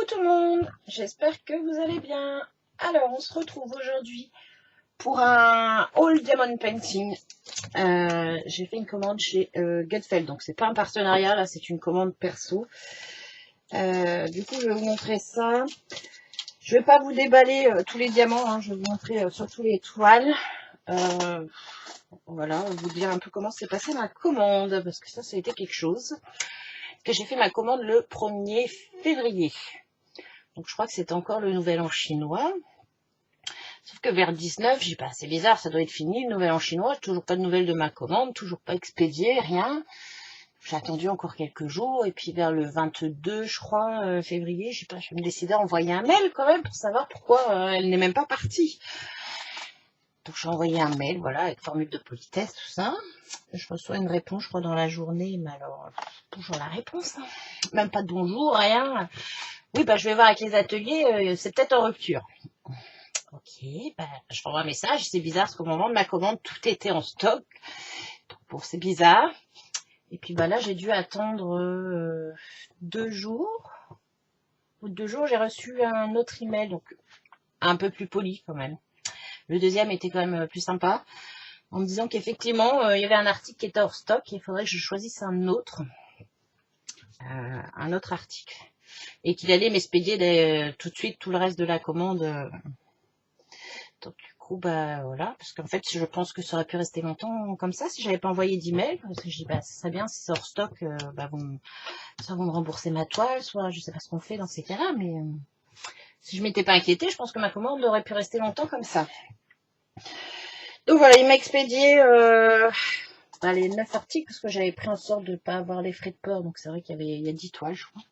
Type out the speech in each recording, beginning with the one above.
Coucou tout le monde, j'espère que vous allez bien. Alors, on se retrouve aujourd'hui pour un haul Diamond Painting. J'ai fait une commande chez Gutfeld, donc c'est pas un partenariat, là c'est une commande perso. Du coup, je vais vous montrer ça. Je vais pas vous déballer tous les diamants, hein, je vais vous montrer surtout les toiles. Voilà, vous dire un peu comment s'est passée ma commande, parce que ça a été quelque chose. Que j'ai fait ma commande le 1er février. Donc je crois que c'est encore le nouvel an chinois. Sauf que vers 19, j'ai pas, c'est bizarre, ça doit être fini, le nouvel an chinois, toujours pas de nouvelles de ma commande, toujours pas expédié, rien. J'ai attendu encore quelques jours, et puis vers le 22, je crois, février, je sais pas, je vais me décider à envoyer un mail quand même pour savoir pourquoi elle n'est même pas partie. Donc j'ai envoyé un mail, voilà, avec formule de politesse, tout ça. Je reçois une réponse, je crois, dans la journée, mais alors, toujours la réponse, hein. Même pas de bonjour, rien. Oui, bah je vais voir avec les ateliers, c'est peut-être en rupture. Ok, bah, je renvoie un message, c'est bizarre parce qu'au moment de ma commande, tout était en stock. Donc bon, c'est bizarre. Et puis bah là, j'ai dû attendre 2 jours. Au bout de 2 jours, j'ai reçu un autre email, donc un peu plus poli quand même. Le deuxième était quand même plus sympa, en me disant qu'effectivement, il y avait un article qui était hors stock et il faudrait que je choisisse un autre article. Et qu'il allait m'expédier tout de suite tout le reste de la commande. Donc du coup, bah voilà, parce qu'en fait, je pense que ça aurait pu rester longtemps comme ça si j'avais pas envoyé d'email. Parce que je dis, bah ça serait bien si c'est hors stock, bah soit vous me remboursez ma toile, soit je sais pas ce qu'on fait dans ces cas-là, mais si je m'étais pas inquiétée, je pense que ma commande aurait pu rester longtemps comme ça. Donc voilà, il m'a expédié les 9 articles parce que j'avais pris en sorte de ne pas avoir les frais de port. Donc c'est vrai qu'il y a 10 toiles, je crois.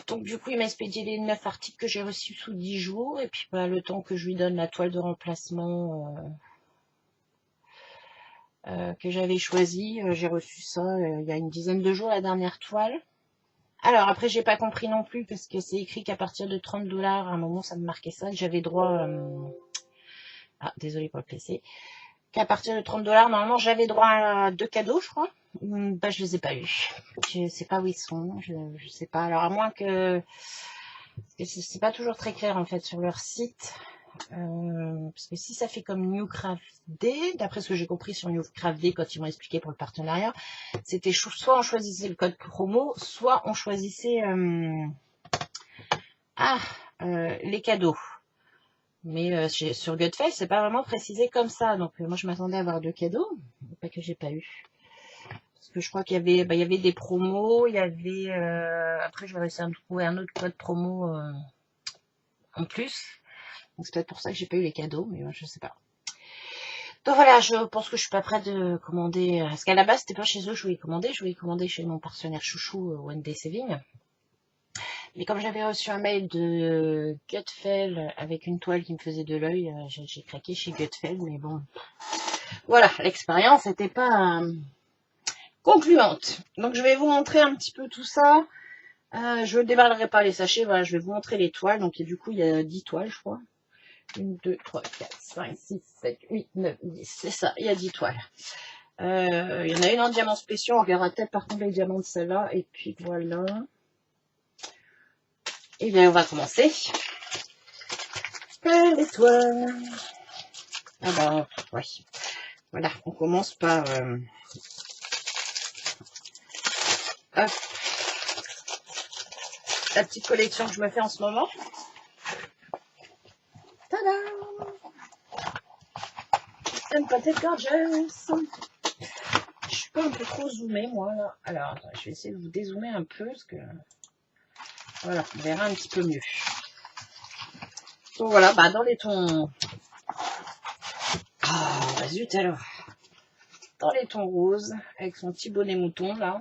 Donc du coup, il m'a expédié les 9 articles que j'ai reçus sous 10 jours. Et puis bah, le temps que je lui donne la toile de remplacement que j'avais choisie, j'ai reçu ça il y a une dizaine de jours, la dernière toile. Alors après, j'ai pas compris non plus parce que c'est écrit qu'à partir de 30 $, à un moment ça me marquait ça, que j'avais droit... désolé pour le PC. Qu'à partir de 30 $, normalement, j'avais droit à 2 cadeaux, je crois. Bah, je les ai pas eu. Je sais pas où ils sont. Je sais pas. Alors, à moins que c'est pas toujours très clair, en fait, sur leur site. Parce que si ça fait comme Newcraft Day, d'après ce que j'ai compris sur Newcraft Day, quand ils m'ont expliqué pour le partenariat, c'était soit on choisissait le code promo, soit on choisissait les cadeaux. Mais sur Gutfeld, c'est pas vraiment précisé comme ça. Donc moi, je m'attendais à avoir 2 cadeaux, pas que j'ai pas eu. Parce que je crois qu'il y avait des promos, il y avait... après, je vais réussir à trouver un autre code promo en plus. Donc c'est peut-être pour ça que j'ai pas eu les cadeaux, mais moi, je sais pas. Donc voilà, je pense que je suis pas prête de commander... parce qu'à la base, c'était pas chez eux, je voulais commander chez mon partenaire chouchou, One Day Saving. Mais comme j'avais reçu un mail de Gutfeld avec une toile qui me faisait de l'œil, j'ai craqué chez Gutfeld, mais bon. Voilà, l'expérience n'était pas concluante. Donc je vais vous montrer un petit peu tout ça. Je ne déballerai pas les sachets, voilà, je vais vous montrer les toiles. Donc du coup, il y a 10 toiles, je crois. 1, 2, 3, 4, 5, 6, 7, 8, 9, 10, c'est ça, il y a 10 toiles. Il y en a une en diamant spéciaux, on regardera peut-être par contre les diamants de celle-là. Et puis voilà. Et bien, on va commencer. Les toiles. Ah bah, ouais. Voilà, on commence par... hop, la petite collection que je me fais en ce moment. Tada! And Patent Gorgeous. Je suis pas un peu trop zoomée, moi, là. Alors, attends, je vais essayer de vous dézoomer un peu, parce que... Voilà, on verra un petit peu mieux. Donc voilà, bah dans les tons... Ah, bah zut alors. Dans les tons roses, avec son petit bonnet mouton, là.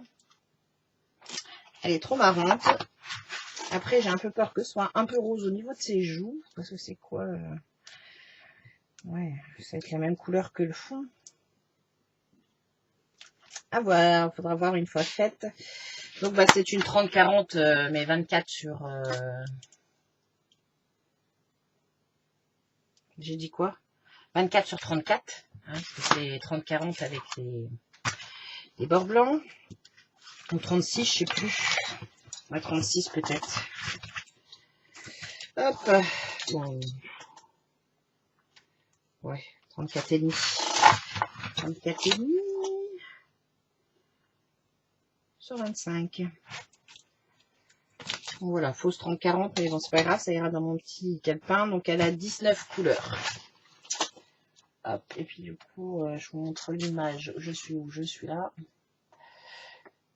Elle est trop marrante. Après, j'ai un peu peur que ce soit un peu rose au niveau de ses joues. Parce que c'est quoi Ouais, ça va être la même couleur que le fond. Ah voilà, il faudra voir une fois faite. Donc bah c'est une 30-40, mais 24 sur... J'ai dit quoi 24 sur 34. Hein, parce que c'est 30-40 avec les bords blancs. Ou 36, je sais plus. À 36 peut-être. Hop. Bon. Ouais, 34 et demi. 34 et demi. Sur 25. Bon, voilà, fausse 30-40, mais bon, c'est pas grave, ça ira dans mon petit calepin. Donc, elle a 19 couleurs. Hop, et puis du coup, je vous montre l'image. Je suis où? Je suis là.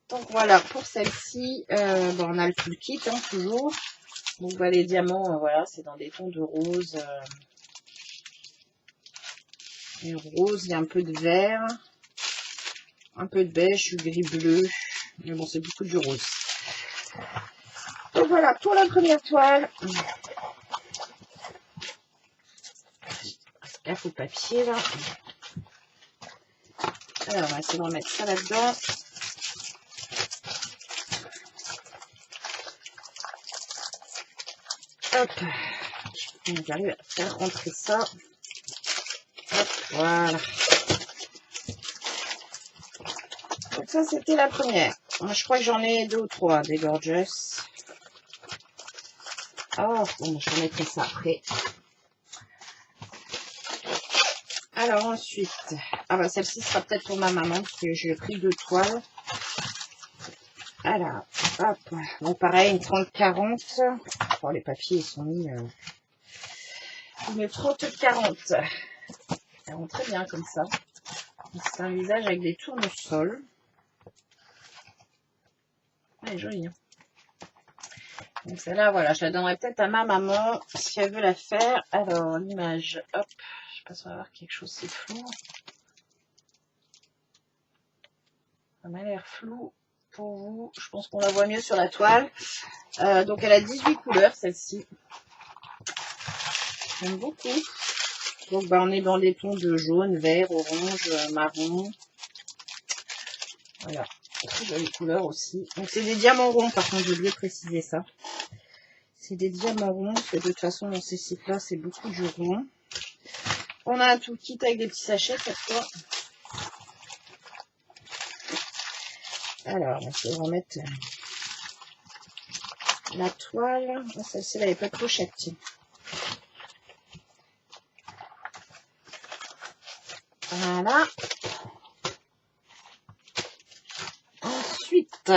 Donc voilà, pour celle-ci, bon, on a le full kit, hein, toujours. Donc bah, les diamants, voilà, c'est dans des tons de rose. Et rose, il y a un peu de vert, un peu de beige, du gris bleu. Mais bon, c'est beaucoup du rose. Donc voilà, pour la première toile. Gaffe au papier, là. Alors, on va essayer de remettre ça là-dedans. Hop. On arrive à faire rentrer ça. Hop, voilà. Donc ça, c'était la première. Je crois que j'en ai 2 ou 3 des Gorgeous. Oh, bon, je remettrai ça après. Alors ensuite, ah bah celle-ci sera peut-être pour ma maman, parce que j'ai pris 2 toiles. Alors, hop. Donc pareil, une 30-40. Oh, les papiers, ils sont mis... Une 30-40. Ça rend très bien comme ça. C'est un visage avec des tournesols. Elle est jolie. Hein. Donc celle-là, voilà, je la donnerai peut-être à ma maman si elle veut la faire. Alors, l'image, hop. Je sais pas si on va voir quelque chose, c'est flou. Ça m'a l'air flou pour vous. Je pense qu'on la voit mieux sur la toile. Donc elle a 18 couleurs, celle-ci. J'aime beaucoup. Donc bah, on est dans des tons de jaune, vert, orange, marron. Voilà. Très jolie couleur aussi. Donc c'est des diamants ronds, par contre, j'ai oublié de préciser ça. C'est des diamants ronds, parce que de toute façon, dans ces sites-là, c'est beaucoup du rond. On a un tout kit avec des petits sachets, cette fois. Alors, on va remettre la toile. Celle-ci, elle n'est pas de pochette. Voilà. Ensuite,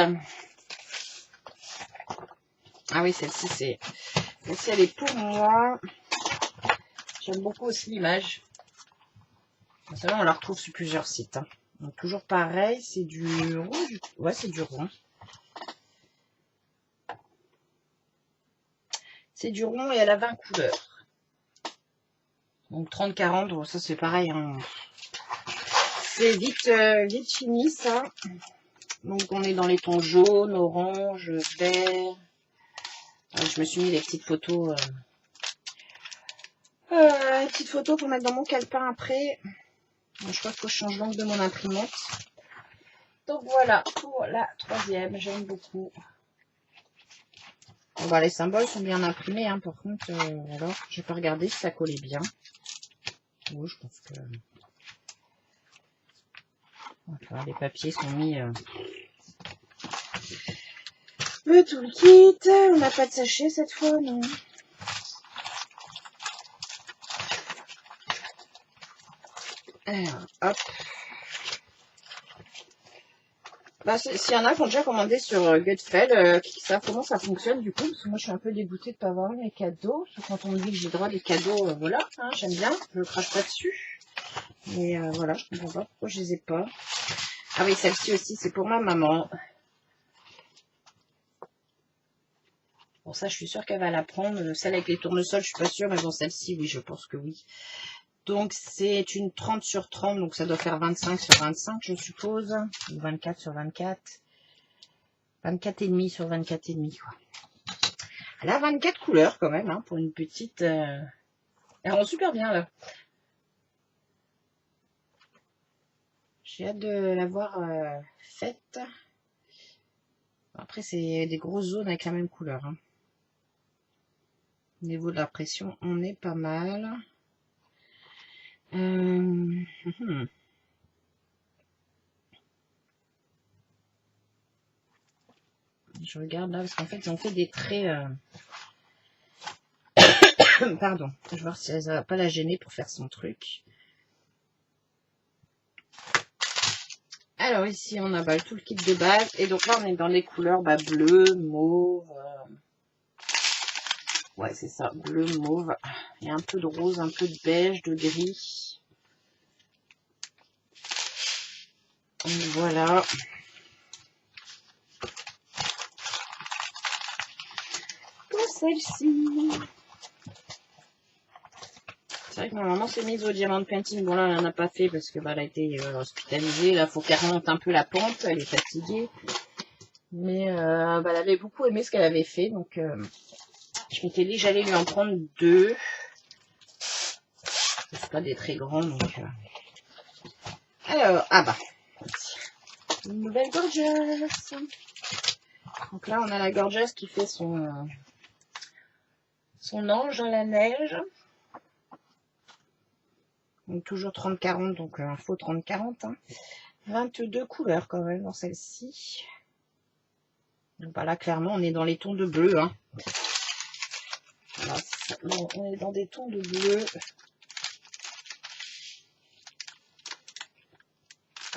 ah oui, celle-ci, celle-ci, elle est pour moi. J'aime beaucoup aussi l'image. On la retrouve sur plusieurs sites. Hein. Donc, toujours pareil, c'est du rond. Ouais, c'est du rond. C'est du rond et elle a 20 couleurs. Donc 30-40, bon, ça c'est pareil. Hein. C'est vite, vite fini ça. Donc on est dans les tons jaune, orange, vert. Je me suis mis les petites photos. Les petites photos pour mettre dans mon calepin après. Donc, je crois qu'il faut que je change l'angle de mon imprimante. Donc voilà pour la troisième. J'aime beaucoup. Bon, bah, les symboles sont bien imprimés. Hein, par contre, alors, je vais pas regarder si ça collait bien. Oui, je pense que... Enfin, les papiers sont mis... Le toolkit. On n'a pas de sachet cette fois, non. Alors, hop. Bah, s'il y en a qui ont déjà commandé sur Gutfeld, qui savent comment ça fonctionne du coup, parce que moi je suis un peu dégoûtée de ne pas avoir eu mes cadeaux. Sauf quand on me dit que j'ai droit à des cadeaux, voilà, hein, j'aime bien, je ne crache pas dessus. Mais voilà, je comprends pas pourquoi je les ai pas. Ah oui, celle-ci aussi, c'est pour ma maman. Bon, ça, je suis sûre qu'elle va la prendre. Celle avec les tournesols, je suis pas sûre, mais bon, celle-ci, oui, je pense que oui. Donc, c'est une 30 sur 30, donc ça doit faire 25 sur 25, je suppose. Ou 24 sur 24. 24 et demi sur 24 et demi, quoi. Elle a 24 couleurs, quand même, hein, pour une petite... Elle rend super bien, là. J'ai hâte de la voir faite. Après, c'est des grosses zones avec la même couleur. Hein. Au niveau de la pression, on est pas mal. Je regarde là parce qu'en fait ils ont fait des traits. Pardon, je vais voir si ça va pas la gêner pour faire son truc. Alors ici on a tout le kit de base. Et donc là on est dans les couleurs bleu, mauve. Ouais c'est ça, bleu, mauve. Il y a un peu de rose, un peu de beige, de gris. Et voilà. Pour celle-ci. C'est vrai que normalement c'est mise au diamant painting. Bon là elle n'en a pas fait parce que elle a été hospitalisée. Là faut qu'elle remonte un peu la pente. Elle est fatiguée. Mais elle avait beaucoup aimé ce qu'elle avait fait. Donc je m'étais dit que j'allais lui en prendre 2. C'est pas des très grands donc. Alors une nouvelle gorgeous. Donc là on a la gorgeous qui fait son ange dans la neige. Donc toujours 30-40, donc un faux 30-40. Hein. 22 couleurs quand même dans celle-ci. Donc là clairement on est dans les tons de bleu. Hein. Là, on est dans des tons de bleu.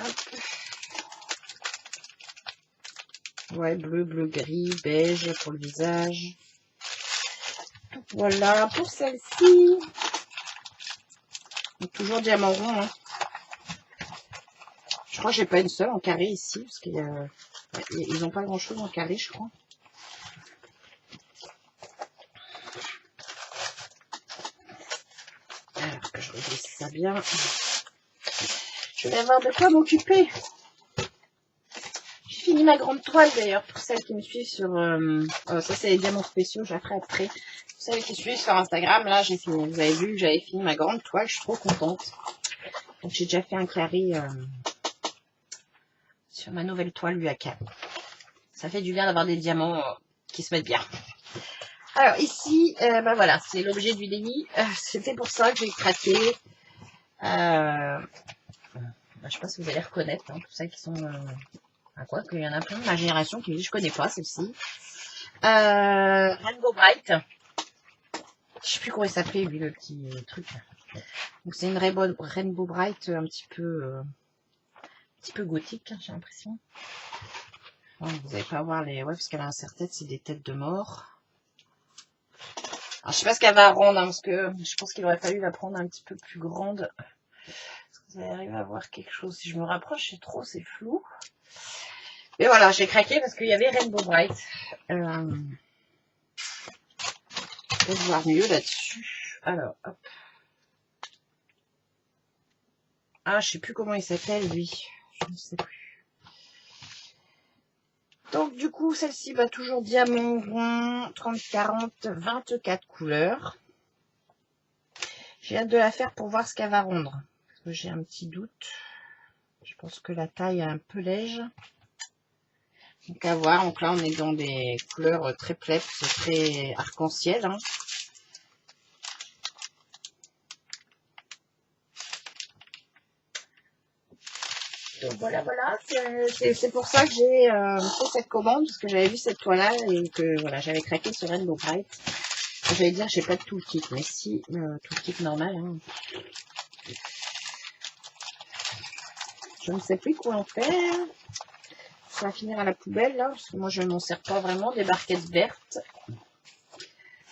Hop. Ouais, bleu, bleu, gris, beige pour le visage. Voilà pour celle-ci. Toujours diamant rond. Hein. Je crois que j'ai pas une seule en carré ici. Parce qu'ils n'ont pas grand chose en carré, je crois. Alors que je reglisse ça bien. Je vais avoir de quoi m'occuper. J'ai fini ma grande toile d'ailleurs. Pour celles qui me suivent sur... ça c'est les diamants spéciaux, je la ferai après. Pour celles qui suivent sur Instagram, là j'ai fini. Vous avez vu, j'avais fini ma grande toile. Je suis trop contente. Donc j'ai déjà fait un carré sur ma nouvelle toile UAK. Ça fait du bien d'avoir des diamants qui se mettent bien. Alors ici, voilà, c'est l'objet du délit. C'était pour ça que j'ai craqué. Je sais pas si vous allez reconnaître, hein, tous ceux qui sont... quoi qu'il y en a plein de ma génération qui me disent je connais pas celle-ci. Rainbow Bright. Je sais plus comment il s'appelait lui le petit truc. Donc c'est une Rainbow Bright un petit peu gothique, hein, j'ai l'impression. Vous n'allez pas voir les... Ouais, parce qu'elle a un serre-tête, c'est des têtes de mort. Alors je sais pas ce qu'elle va rendre, hein, parce que je pense qu'il aurait fallu la prendre un petit peu plus grande. Est-ce que vous allez arriver à voir quelque chose? Si je me rapproche, c'est trop, c'est flou. Mais voilà, j'ai craqué parce qu'il y avait Rainbow Bright. Je vais voir mieux là-dessus. Alors, hop. Ah, je sais plus comment il s'appelle, lui. Je ne sais plus. Donc, du coup, celle-ci, toujours diamant rond, 30-40, 24 couleurs. J'ai hâte de la faire pour voir ce qu'elle va rendre. Parce que j'ai un petit doute. Je pense que la taille est un peu léger. Donc, à voir. Donc là, on est dans des couleurs très plaies, très arc-en-ciel. Hein. Donc voilà, c'est pour ça que j'ai fait cette commande, parce que j'avais vu cette toile-là et que voilà, j'avais craqué sur Rainbow Bright. J'allais dire, j'ai pas de tout le kit, mais si, tout le kit normal. Hein. Je ne sais plus quoi en faire. Ça va finir à la poubelle, là, parce que moi, je ne m'en sers pas vraiment, des barquettes vertes.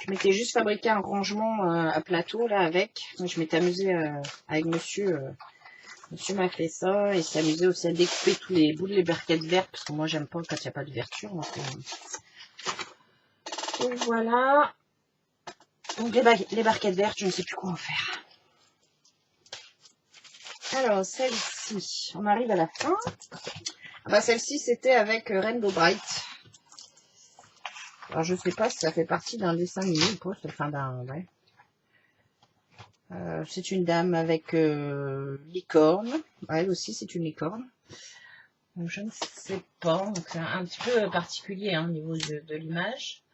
Je m'étais juste fabriqué un rangement à plateau, là, avec. Je m'étais amusée avec monsieur... Monsieur m'a fait ça et s'est amusé aussi à découper tous les bouts de les barquettes vertes parce que moi j'aime pas quand il n'y a pas de verture. Donc voilà. Donc les barquettes vertes, je ne sais plus quoi en faire. Alors celle-ci, on arrive à la fin. Celle-ci c'était avec Rainbow Bright. Alors je sais pas si ça fait partie d'un dessin animé ou pas, enfin d'un... Ouais. C'est une dame avec licorne. Elle aussi, c'est une licorne. Donc, je ne sais pas. Donc, c'est un petit peu particulier hein, au niveau de l'image.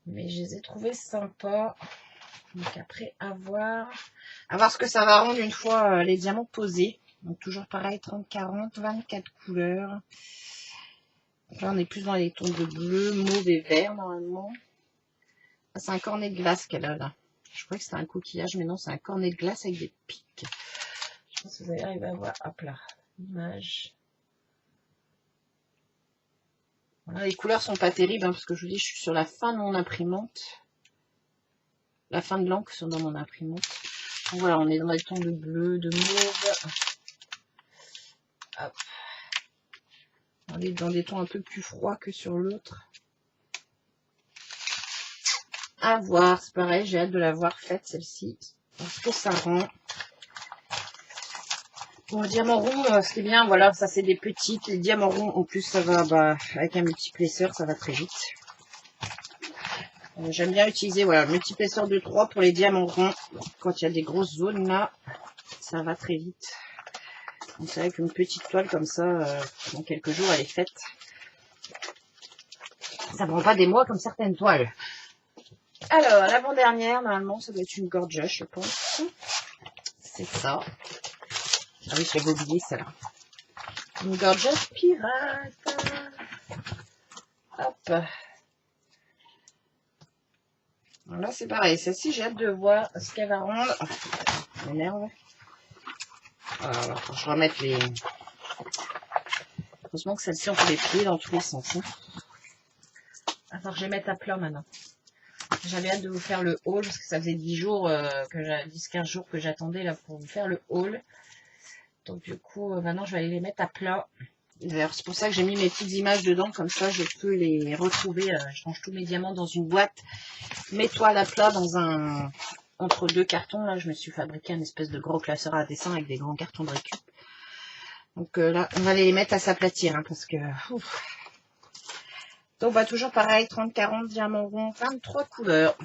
Mais je les ai trouvés sympas. Donc, après, à voir ce que ça va rendre une fois les diamants posés. Donc, toujours pareil, 30-40, 24 couleurs. Là, on est plus dans les tons de bleu, mauve et vert, normalement. Ah, c'est un cornet de glace qu'elle a, là. Je croyais que c'était un coquillage, mais non, c'est un cornet de glace avec des pics. Je pense que vous allez arriver à voir. Hop là, l'image. Voilà, les couleurs sont pas terribles, hein, parce que je vous dis, je suis sur la fin de mon imprimante. La fin de l'encre sont dans mon imprimante. Donc voilà, on est dans les tons de bleu, de mauve. Hop. On est dans des tons un peu plus froids que sur l'autre. À voir, c'est pareil, j'ai hâte de la voir faite celle-ci. Parce que ça rend. Bon, le diamant rond, ce qui est bien, voilà, ça c'est des petites. Les diamants ronds, en plus, ça va, avec un multiplesseur, ça va très vite. J'aime bien utiliser, voilà, multiplesseur de 3 pour les diamants ronds. Quand il y a des grosses zones là, ça va très vite. Donc c'est vrai qu'une petite toile comme ça, dans quelques jours, elle est faite. Ça ne prend pas des mois comme certaines toiles. Alors, l'avant-dernière, normalement, ça doit être une gorgeous, je pense. C'est ça. Ah oui, je l'avais oublié, celle-là. Une gorgeous pirate. Hop. Là, c'est pareil. Celle-ci, j'ai hâte de voir ce qu'elle va rendre. Ça m'énerve. Alors, faut que je remette les... Heureusement que celle-ci, on peut les plier dans tous les sens. Hein. Alors, je vais mettre à plat maintenant. J'avais hâte de vous faire le haul parce que ça faisait 10 jours, 10-15 jours que j'attendais là pour vous faire le haul. Donc du coup, maintenant je vais aller les mettre à plat. D'ailleurs, c'est pour ça que j'ai mis mes petites images dedans, comme ça je peux les retrouver. Je range tous mes diamants dans une boîte, mes toiles à plat dans un... Entre deux cartons, là je me suis fabriqué un espèce de gros classeur à dessin avec des grands cartons de récup. Donc là, on va les mettre à s'aplatir, hein, parce que... Ouf. Donc toujours pareil, 30-40 diamants ronds, 23 couleurs.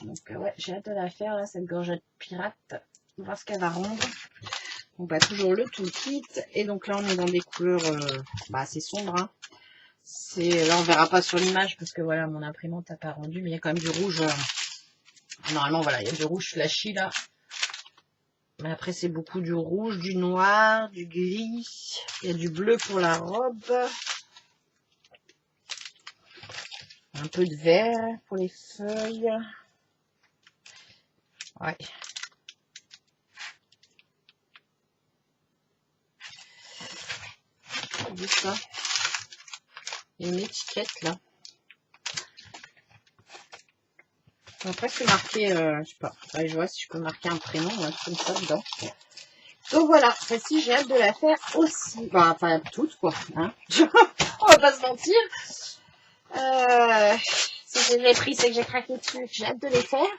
Donc ouais, j'ai hâte de la faire, là, cette gorgette pirate. On va voir ce qu'elle va rendre. Donc toujours le toolkit. Et donc là, on est dans des couleurs assez sombres. Hein. Là, on verra pas sur l'image parce que voilà, mon imprimante n'a pas rendu. Mais il y a quand même du rouge. Normalement, voilà, il y a du rouge flashy là. Mais après, c'est beaucoup du rouge, du noir, du gris. Il y a du bleu pour la robe. Un peu de vert pour les feuilles. Ouais. Vu ça. Il y a une étiquette là. Après c'est marqué, je sais pas, je vois si je peux marquer un prénom ou un truc comme ça dedans. Donc voilà, celle-ci j'ai hâte de la faire aussi. Enfin toutes quoi, hein. On va pas se mentir. Si je l'ai pris, c'est que j'ai craqué dessus. J'ai hâte de les faire.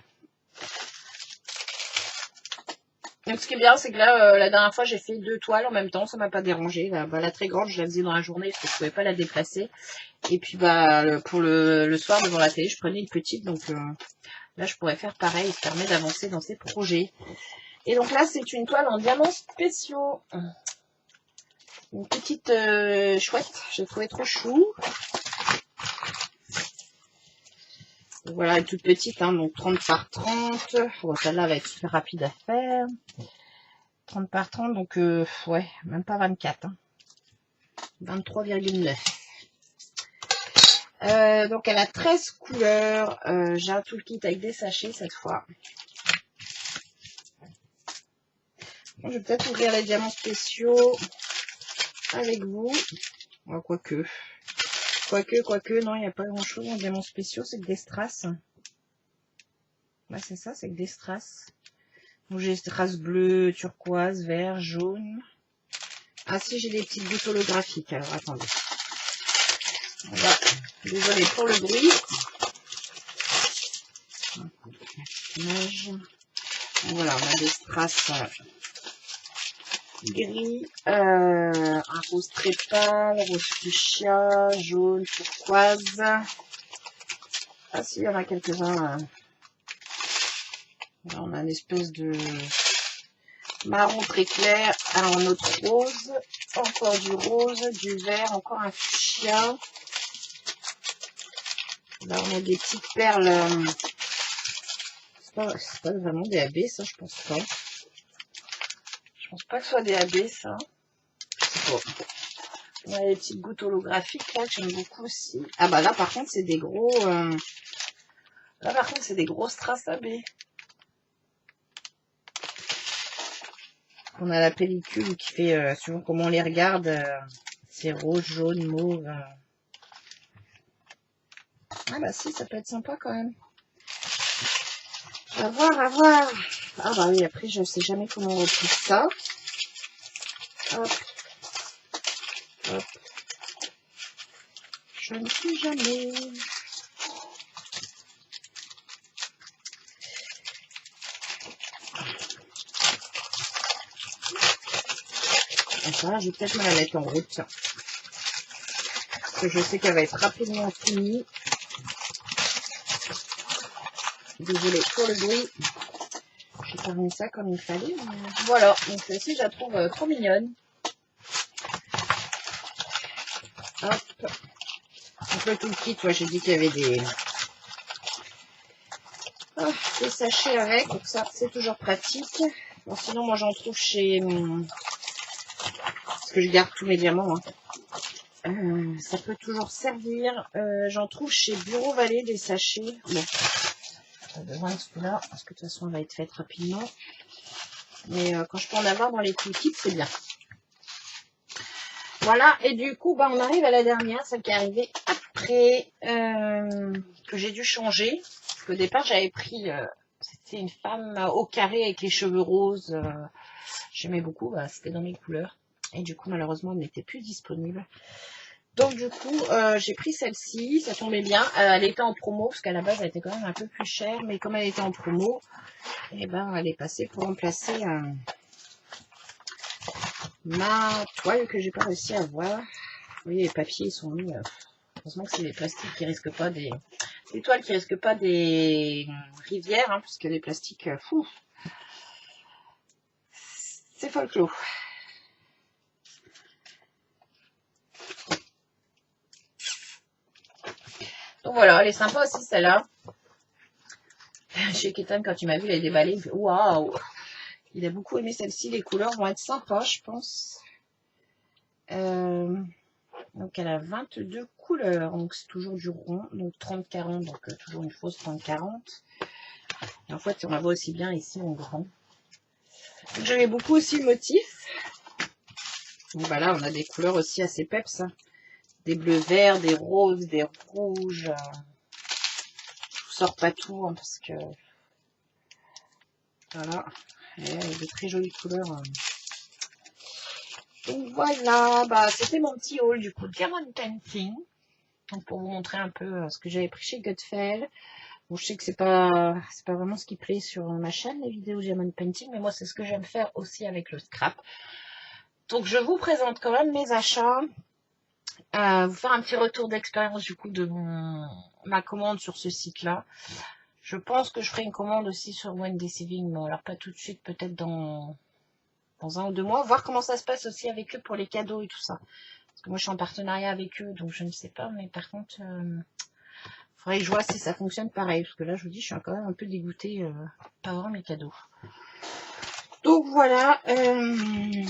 Donc ce qui est bien, c'est que là, la dernière fois, j'ai fait 2 toiles en même temps. Ça m'a pas dérangé. La très grande, je la faisais dans la journée parce que je pouvais pas la déplacer. Et puis pour le soir devant la télé, je prenais une petite. Donc là, je pourrais faire pareil. Ça permet d'avancer dans ces projets. Et donc là, c'est une toile en diamants spéciaux. Une petite chouette. J'ai trouvé trop chou. Voilà, elle est toute petite, hein, donc 30 par 30. Bon, celle-là va être super rapide à faire. 30 par 30, donc ouais, même pas 24. Hein. 23,9. Donc elle a 13 couleurs. J'ai un toolkit avec des sachets cette fois. Bon, je vais peut-être ouvrir les diamants spéciaux avec vous. Oh, quoique, non, il n'y a pas grand-chose en diamants spéciaux, c'est que des strass. Ouais, c'est ça, c'est que des strass. Donc j'ai des strass bleues, turquoise, vert, jaune. Ah si, j'ai des petites gouttes holographiques. Alors attendez. Voilà. Désolée pour le bruit. Voilà, on a des strass gris, un rose très pâle, rose fuchsia, jaune, turquoise. Ah si, il y en a quelques-uns. Là, on a une espèce de marron très clair, un autre rose, encore du rose, du vert, encore un fuchsia. Là, on a des petites perles. C'est pas vraiment des AB, ça, je pense pas. Je pense pas que ce soit des AB, ça. Je sais pas. Ouais, les petites gouttes holographiques là que j'aime beaucoup aussi. Ah bah là par contre c'est des gros là par contre c'est des grosses strass AB. On a la pellicule qui fait suivant comment on les regarde, c'est rouge, jaune, mauve. Ah bah si, ça peut être sympa quand même. À voir, à voir. Ah bah oui, après je sais jamais comment on retrouve ça. Hop, hop. Je ne sais jamais. Ça, je vais peut-être me la mettre en route, tiens. Parce que je sais qu'elle va être rapidement finie. Désolée pour le bruit. J'ai pas remis ça comme il fallait. Mais... Voilà, donc celle-ci, je la trouve trop mignonne. Hop. Donc le tout le kit, j'ai dit qu'il y avait des sachets avec. Donc ça, c'est toujours pratique. Bon, sinon, moi, j'en trouve chez... Parce que je garde tous mes diamants. Hein. Ça peut toujours servir. J'en trouve chez Bureau Vallée des sachets. Bon. Pas besoin de celui-là, parce que de toute façon, elle va être faite rapidement. Mais quand je peux en avoir dans les toolkits, c'est bien. Voilà, et du coup, on arrive à la dernière, celle qui est arrivée après, que j'ai dû changer. Parce qu'au départ, j'avais pris, c'était une femme au carré avec les cheveux roses. J'aimais beaucoup, c'était dans mes couleurs. Et du coup, malheureusement, elle n'était plus disponible. Donc du coup, j'ai pris celle-ci, ça tombait bien. Elle était en promo, parce qu'à la base, elle était quand même un peu plus chère. Mais comme elle était en promo, et elle est passée pour remplacer ma toile que j'ai pas réussi à voir. Vous voyez, les papiers sont mis. Heureusement que c'est des plastiques qui risquent pas des toiles qui risquent pas des rivières, hein, puisque les plastiques, c'est folklore. Donc voilà, elle est sympa aussi celle-là. Chez Ketan, quand tu m'as vu, elle est déballée, il me fait waouh! Il a beaucoup aimé celle-ci, les couleurs vont être sympas, je pense. Donc elle a 22 couleurs, donc c'est toujours du rond, donc 30-40, donc toujours une fausse 30-40. Et en fait, on la voit aussi bien ici en grand. J'aimais beaucoup aussi le motif. Donc là, on a des couleurs aussi assez peps. Hein. Des bleus verts, des roses, des rouges. Je vous sors pas tout, hein, parce que... Voilà. Et il y a de très jolies couleurs. Donc voilà, c'était mon petit haul du coup Diamond Painting. Donc pour vous montrer un peu ce que j'avais pris chez Gutfeld. Bon, je sais que c'est pas vraiment ce qui plaît sur ma chaîne, les vidéos Diamond Painting, mais moi c'est ce que j'aime faire aussi avec le scrap. Donc je vous présente quand même mes achats. Vous faire un petit retour d'expérience du coup de ma commande sur ce site-là. Je pense que je ferai une commande aussi sur Wendy Saving, mais alors pas tout de suite, peut-être dans 1 ou 2 mois, voir comment ça se passe aussi avec eux pour les cadeaux et tout ça. Parce que moi je suis en partenariat avec eux, donc je ne sais pas, mais par contre, faudrait que je vois si ça fonctionne pareil, parce que là je vous dis, je suis quand même un peu dégoûtée, pas avoir mes cadeaux. Donc voilà, et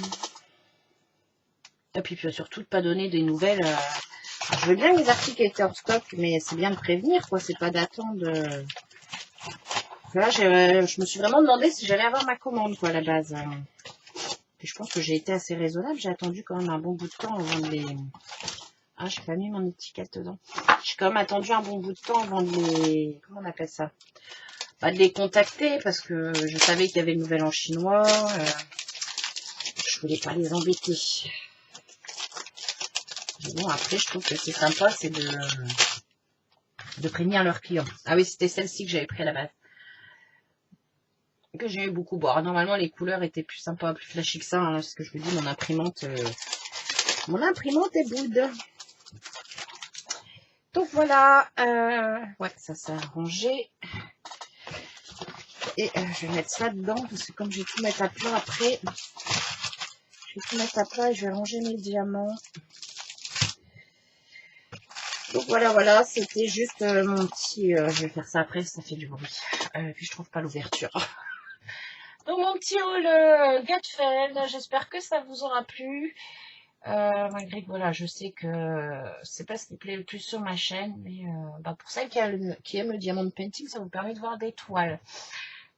puis surtout de pas donner des nouvelles. Je veux bien que les articles étaient hors stock, mais c'est bien de prévenir, quoi. C'est pas d'attendre. Là, je me suis vraiment demandé si j'allais avoir ma commande, quoi, à la base. Et je pense que j'ai été assez raisonnable. J'ai attendu quand même un bon bout de temps avant de les... Ah, j'ai pas mis mon étiquette dedans. J'ai quand même attendu un bon bout de temps avant de les... Comment on appelle ça? De les contacter, parce que je savais qu'il y avait le nouvel an chinois. Je voulais pas les embêter. Mais bon, après, je trouve que c'est sympa, c'est de prévenir leurs clients. Ah oui, c'était celle-ci que j'avais pris à la base. Que j'ai eu beaucoup. Bon, normalement, les couleurs étaient plus sympas, plus flashy que ça. Hein, ce que je vous dis, mon imprimante est boude. Donc voilà. Ouais, ça s'est arrangé. Et je vais mettre ça dedans, parce que comme je vais tout mettre à plat après, je vais tout mettre à plat et je vais ranger mes diamants. Donc voilà, c'était juste mon petit... je vais faire ça après, ça fait du bruit. Puis je trouve pas l'ouverture. Donc mon petit haul Gutfeld, j'espère que ça vous aura plu. Malgré que voilà, je sais que c'est pas ce qui plaît le plus sur ma chaîne, mais pour celles qui aiment le diamond painting, ça vous permet de voir des toiles.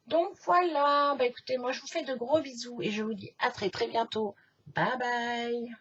Donc voilà, écoutez, moi je vous fais de gros bisous et je vous dis à très très bientôt. Bye bye.